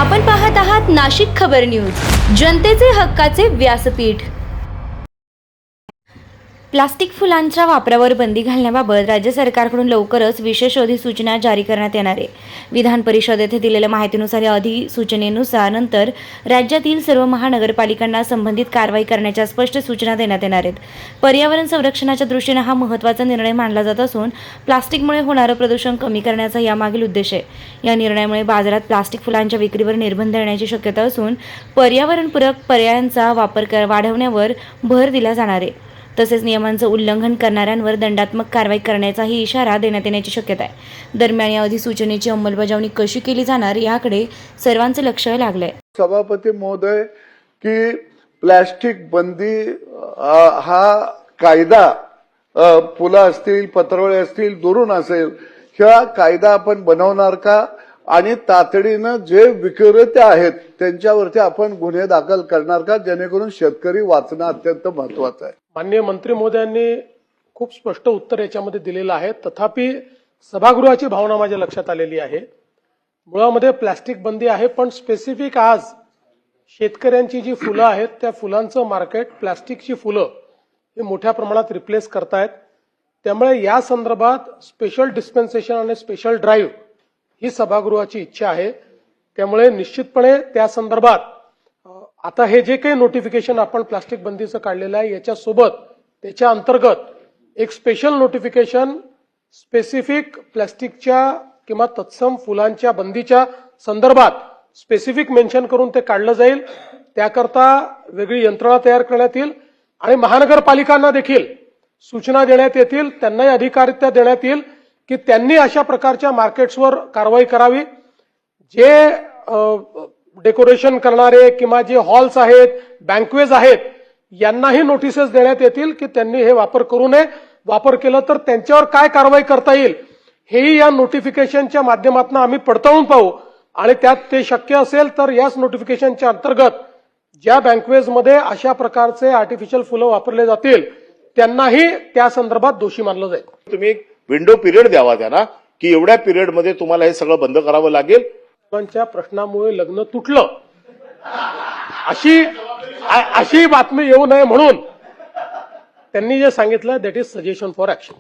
आपण पाहत आहात नाशिक खबर न्यूज, जनतेचे हक्काचे व्यासपीठ। प्लास्टिक फुलांच्या वापरावर बंदी घालण्याबाबत राज्य सरकारकडून लवकरच विशेष अधिसूचना जारी करण्यात येणार आहे। विधान परिषद येथे दिलेल्या माहितीनुसार या अधिसूचनेनुसार नंतर राज्यातील सर्व महानगरपालिकांना संबंधित कारवाई करण्याच्या स्पष्ट सूचना देण्यात येणार आहेत। पर्यावरण संरक्षणाच्या दृष्टीने हा महत्त्वाचा निर्णय मानला जात असून प्लास्टिकमुळे होणारे प्रदूषण कमी करण्याचा यामागील उद्देश आहे। या निर्णयामुळे बाजारात प्लास्टिक फुलांच्या विक्रीवर निर्बंध येण्याची शक्यता असून पर्यावरणपूरक पर्यायांचा वापर वाढवण्यावर भर दिला जाणार आहे। तसेच नियमांचं उल्लंघन करणाऱ्यांवर दंडात्मक कारवाई करण्याचाही इशारा देण्यात येण्याची शक्यता आहे। दरम्यान या अधिसूचनेची अंमलबजावणी कशी केली जाणार याकडे सर्वांचे लक्ष लागलंय। सभापती महोदय की प्लास्टिक बंदी हा कायदा फुलं असतील पत्रवळे असतील दुरून असेल हा कायदा आपण बनवणार का आणि तातडीनं जे विक्रेते आहेत त्यांच्यावरती आपण गुन्हे दाखल करणार का जेणेकरून शेतकरी वाचणं अत्यंत महत्वाचं आहे। माननीय मंत्री महोदयांनी खूप स्पष्ट उत्तर याच्यामध्ये दिलेलं आहे। तथापि सभागृहाची भावना माझ्या लक्षात आलेली आहे। मुळामध्ये प्लास्टिक बंदी आहे पण स्पेसिफिक आज शेतकऱ्यांची जी फुलं आहेत त्या फुलांचं मार्केट प्लास्टिकची फुलं हे मोठ्या प्रमाणात रिप्लेस करतायत। त्यामुळे या संदर्भात स्पेशल डिस्पेन्सेशन आणि स्पेशल ड्राईव्ह ही सभागृहाची इच्छा आहे। त्यामुळे निश्चितपणे त्या संदर्भात आता हे जे काही नोटिफिकेशन आपण प्लास्टिक बंदीचं काढलेलं आहे याच्यासोबत त्याच्या अंतर्गत एक स्पेशल नोटिफिकेशन स्पेसिफिक प्लास्टिकच्या किंवा तत्सम फुलांच्या बंदीच्या संदर्भात स्पेसिफिक मेन्शन करून ते काढलं जाईल। त्याकरता वेगळी यंत्रणा तयार करण्यात येईल आणि महानगरपालिकांना देखील सूचना देण्यात येतील, त्यांनाही अधिकारित्या देण्यात येईल की त्यांनी अशा प्रकारच्या मार्केट्सवर कारवाई करावी। जे डेकोरेशन करणारे किंवा जे हॉल्स आहेत बँकवेज आहेत यांनाही नोटिसेस देण्यात येतील की त्यांनी हे वापर करू नये, वापर केलं तर त्यांच्यावर काय कारवाई करता येईल हेही या नोटिफिकेशनच्या माध्यमातून आम्ही पडताळून पाहू आणि त्यात ते शक्य असेल तर याच नोटिफिकेशनच्या अंतर्गत ज्या बँकवेजमध्ये अशा प्रकारचे आर्टिफिशियल फुलं वापरले जातील त्यांनाही त्या संदर्भात दोषी मानलं जाईल। तुम्ही एक विंडो पिरियड द्यावा त्यांना की एवढ्या पिरियडमध्ये तुम्हाला हे सगळं बंद करावं लागेल। च्या प्रश्नामुळे लग्न तुटलं अशी बातमी येऊ नये म्हणून त्यांनी जे सांगितलं that is suggestion for action.